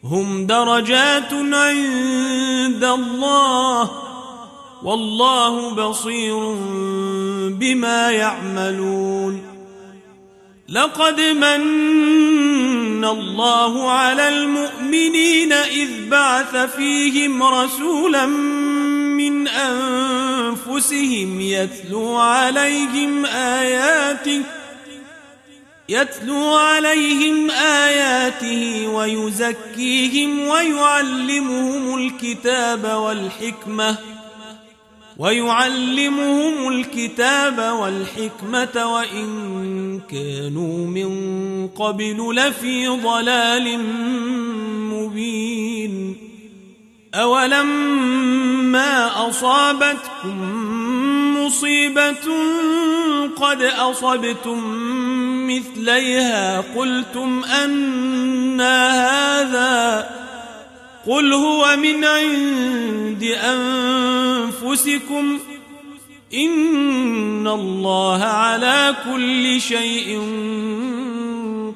هم درجات عند الله والله بصير بما يعملون لقد من الله على المؤمنين إذ بعث فيهم رسولا من أنفسهم يتلو عليهم آياته ويزكيهم ويعلمهم الكتاب والحكمة وإن كانوا من قبل لفي ضلال مبين أولما أصابتكم مصيبة قد أصبتم مثليها قلتم أنى هذا قل هو من عند أنفسكم إن الله على كل شيء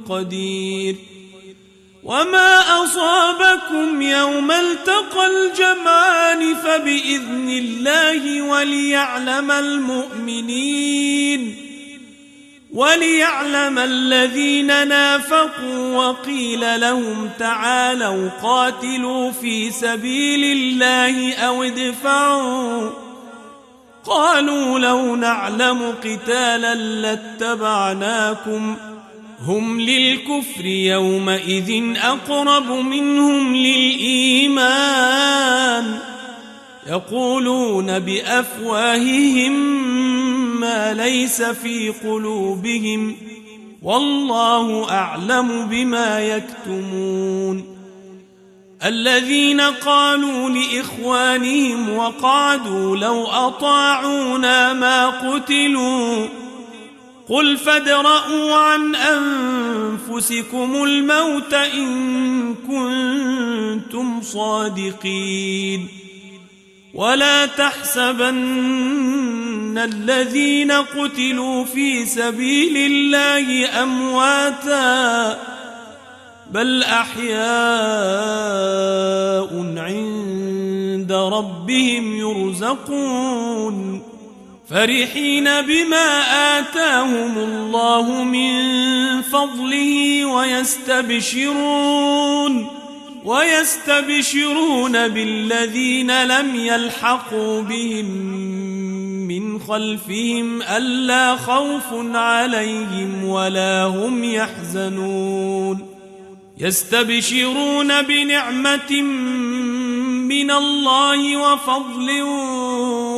قدير وما أصابكم يوم التقى الجمعان فبإذن الله وليعلم الذين نافقوا وقيل لهم تعالوا قاتلوا في سبيل الله أو ادفعوا قالوا لو نعلم قتالا لاتبعناكم هم للكفر يومئذ أقرب منهم للإيمان يقولون بأفواههم ما ليس في قلوبهم والله أعلم بما يكتمون الذين قالوا لإخوانهم وقعدوا لو أطاعونا ما قتلوا قل فادرءوا عن أنفسكم الموت إن كنتم صادقين ولا تحسبن الذين قتلوا في سبيل الله أمواتا بل أحياء عند ربهم يرزقون فرحين بما آتاهم الله من فضله ويستبشرون بالذين لم يلحقوا بهم من خلفهم ألا خوف عليهم ولا هم يحزنون يستبشرون بنعمة من الله وفضل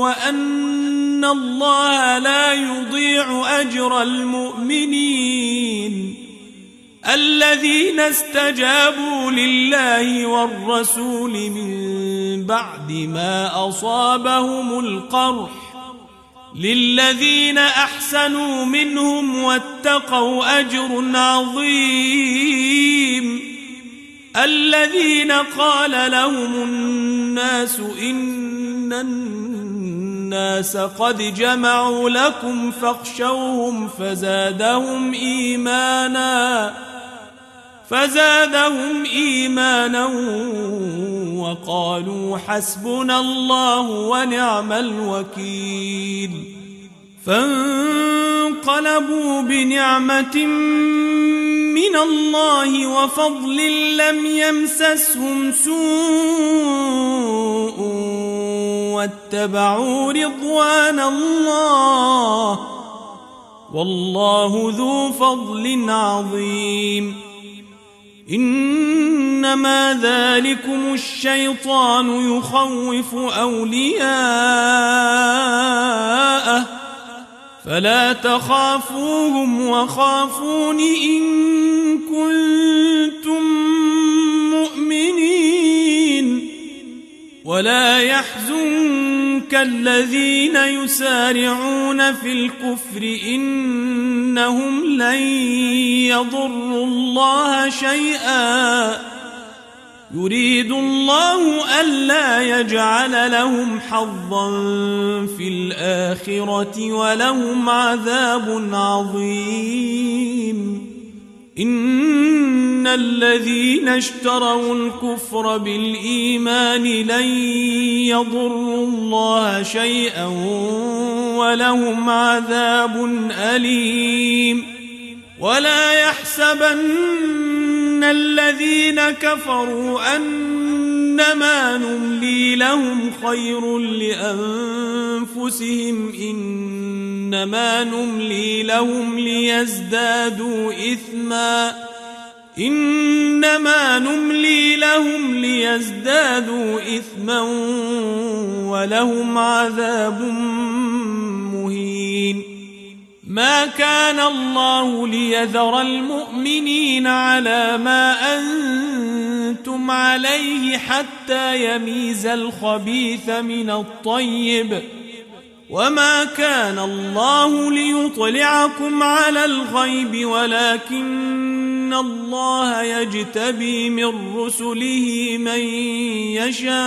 وأن إن الله لا يضيع أجر المؤمنين الذين استجابوا لله والرسول من بعد ما أصابهم القرح للذين أحسنوا منهم واتقوا أجر عظيم الذين قال لهم الناس إن الناس قد جمعوا لكم فاخشوهم فزادهم إيمانا وقالوا حسبنا الله ونعم الوكيل فانقلبوا بنعمة من الله وفضل لم يمسسهم سوء واتبعوا رضوان الله والله ذو فضل عظيم إنما ذلكم الشيطان يخوف أولياءه فلا تخافوهم وخافون إن كنتم مؤمنين ولا يحزنك الذين يسارعون في الكفر إنهم لن يضروا الله شيئا يريد الله ألا يجعل لهم حظا في الآخرة ولهم عذاب عظيم إن الذين اشتروا الكفر بالإيمان لن يضروا الله شيئا ولهم عذاب أليم ولا يحسبن الذين كفروا أنما نملي لهم خير لأنفسهم إنما نملي لهم ليزدادوا إثما ولهم عذاب مهين ما كان الله ليذر المؤمنين على ما أنتم عليه حتى يميز الخبيث من الطيب وما كان الله ليطلعكم على الغيب ولكن الله يجتبي من رسله من يشاء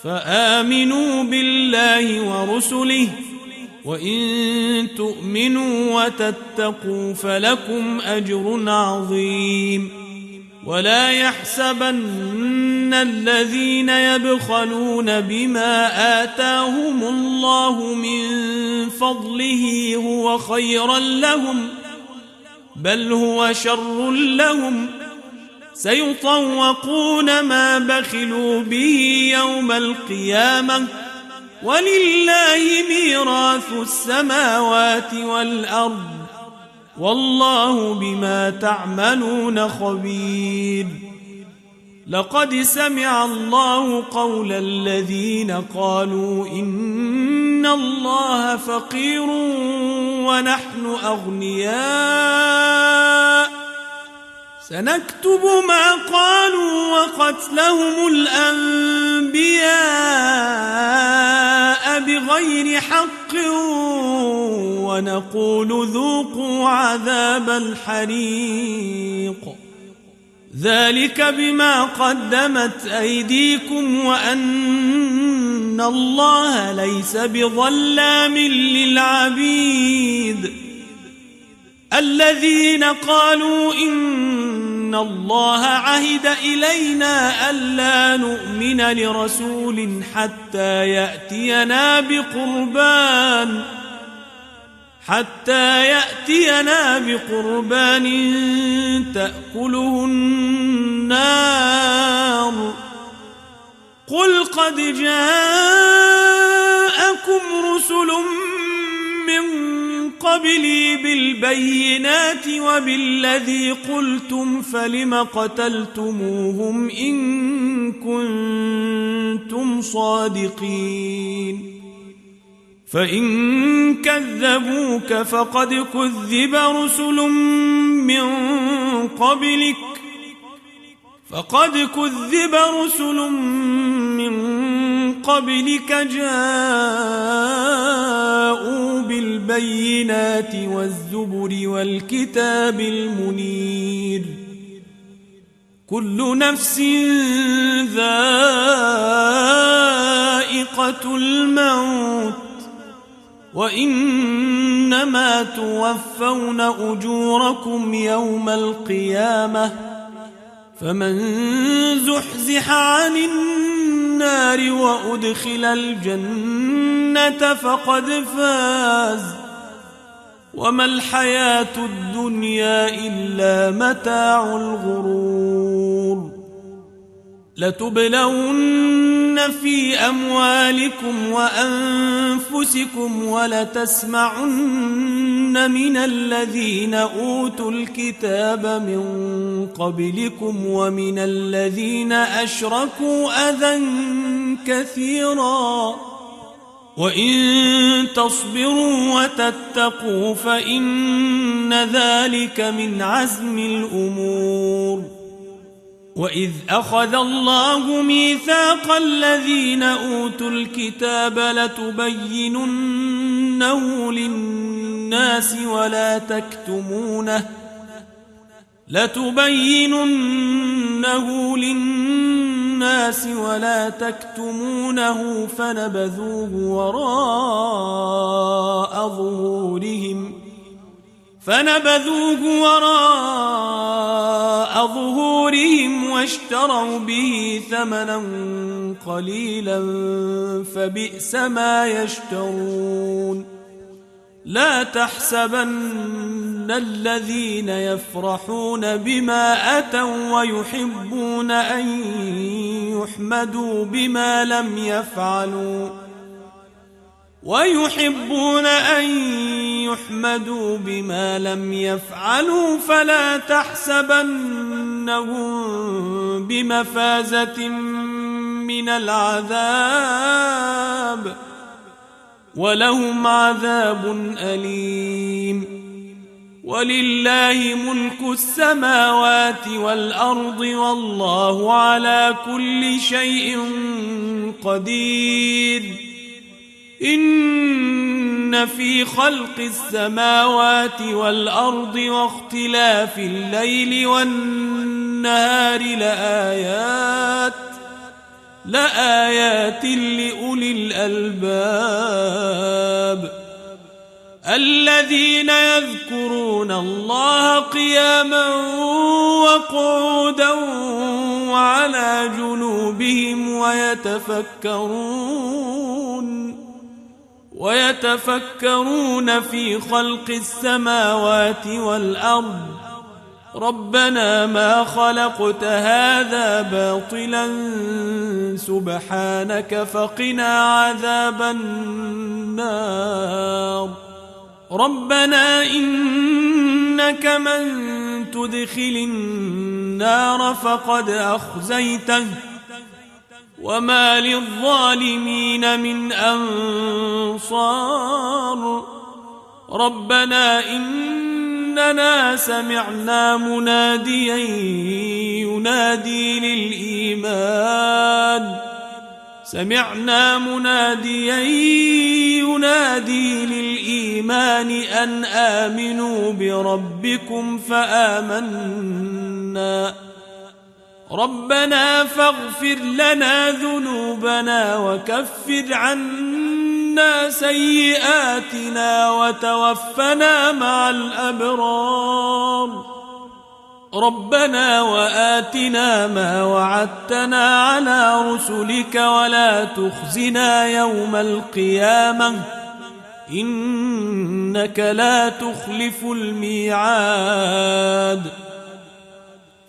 فآمنوا بالله ورسله وإن تؤمنوا وتتقوا فلكم أجر عظيم ولا يحسبن الذين يبخلون بما آتاهم الله من فضله هو خيرا لهم بل هو شر لهم سيطوقون ما بخلوا به يوم القيامة ولله ميراث السماوات والأرض والله بما تعملون خبير لقد سمع الله قول الذين قالوا إن الله فقير ونحن أغنياء سنكتب ما قالوا وقتلهم الأنبياء بغير حق ونقول ذوقوا عذاب الحريق ذلك بما قدمت أيديكم وأن الله ليس بظلام للعبيد الذين قالوا إن الله عهد إلينا ألا نؤمن لرسول حتى يأتينا بقربان تأكله النار قل قد جاءكم رسل من قبلي بالبينات وبالذي قلتم فلم قتلتموهم إن كنتم صادقين فإن كذبوك فقد كذب رسل من قبلك جاءوا بالبينات والزبر والكتاب المنير كل نفس ذائقة الموت وإنما توفون أجوركم يوم القيامة فمن زحزح عن النار وأدخل الجنة فقد فاز وما الحياة الدنيا إلا متاع الغرور لتبلون في أموالكم وأنفسكم ولتسمعن من الذين أوتوا الكتاب من قبلكم ومن الذين أشركوا أذى كثيرا وإن تصبروا وتتقوا فإن ذلك من عزم الأمور وإذ أخذ الله ميثاق الذين أوتوا الكتاب لتبيننه للناس ولا تكتمونه فنبذوه وراء ظهورهم واشتروا به ثمنا قليلا فبئس ما يشترون لا تحسبن الذين يفرحون بما أتوا ويحبون أن يحمدوا بما لم يفعلوا فلا تحسبنهم بمفازة من العذاب ولهم عذاب أليم ولله ملك السماوات والأرض والله على كل شيء قدير إن في خلق السماوات والأرض واختلاف الليل والنهار لآيات لأولي الألباب الذين يذكرون الله قياما وقعودا وعلى جنوبهم ويتفكرون في خلق السماوات والأرض ربنا ما خلقت هذا باطلا سبحانك فقنا عذاب النار ربنا إنك من تدخل النار فقد أخزيته وما للظالمين من أنصار ربنا إننا سمعنا مناديا ينادي للإيمان أن آمنوا بربكم فآمنا ربنا فاغفر لنا ذنوبنا وكفر عنا سيئاتنا وتوفنا مع الأبرار ربنا وآتنا ما وعدتنا على رسلك ولا تخزنا يوم القيامة إنك لا تخلف الميعاد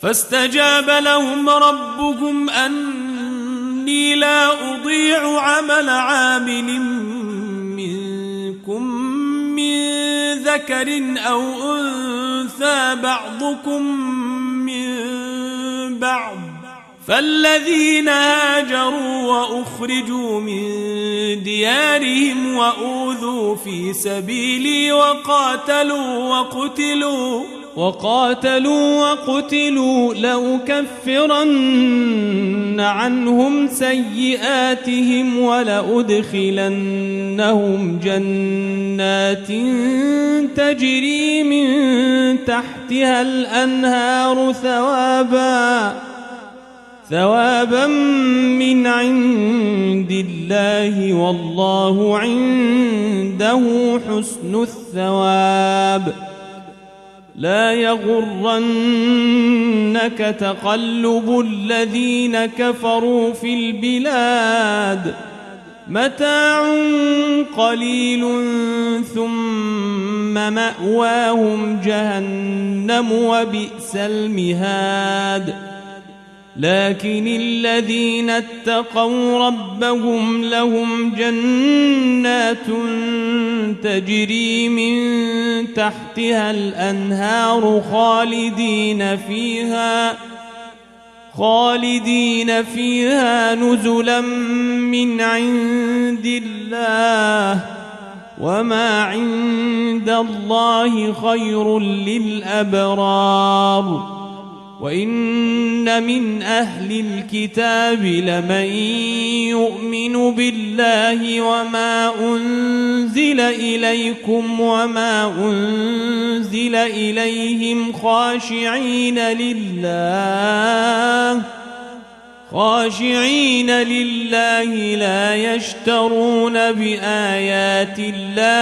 فاستجاب لهم ربهم أني لا أضيع عمل عامل منكم من ذكر أو أنثى بعضكم من بعض فالذين هاجروا وأخرجوا من ديارهم وأوذوا في سبيلي وقاتلوا وقتلوا لأكفرن عنهم سيئاتهم ولأدخلنهم جنات تجري من تحتها الأنهار ثوابا من عند الله والله عنده حسن الثواب. لا يغرنك تقلب الذين كفروا في البلاد متاع قليل ثم مأواهم جهنم وبئس المهاد. لكن الذين اتقوا ربهم لهم جنات تجري من تحتها الأنهار خالدين فيها نزلا من عند الله وما عند الله خير للأبرار. وإن من أهل الكتاب لمن يؤمن بالله وما أنزل إليكم وما أنزل إليهم خاشعين لله لا يشترون بآيات الله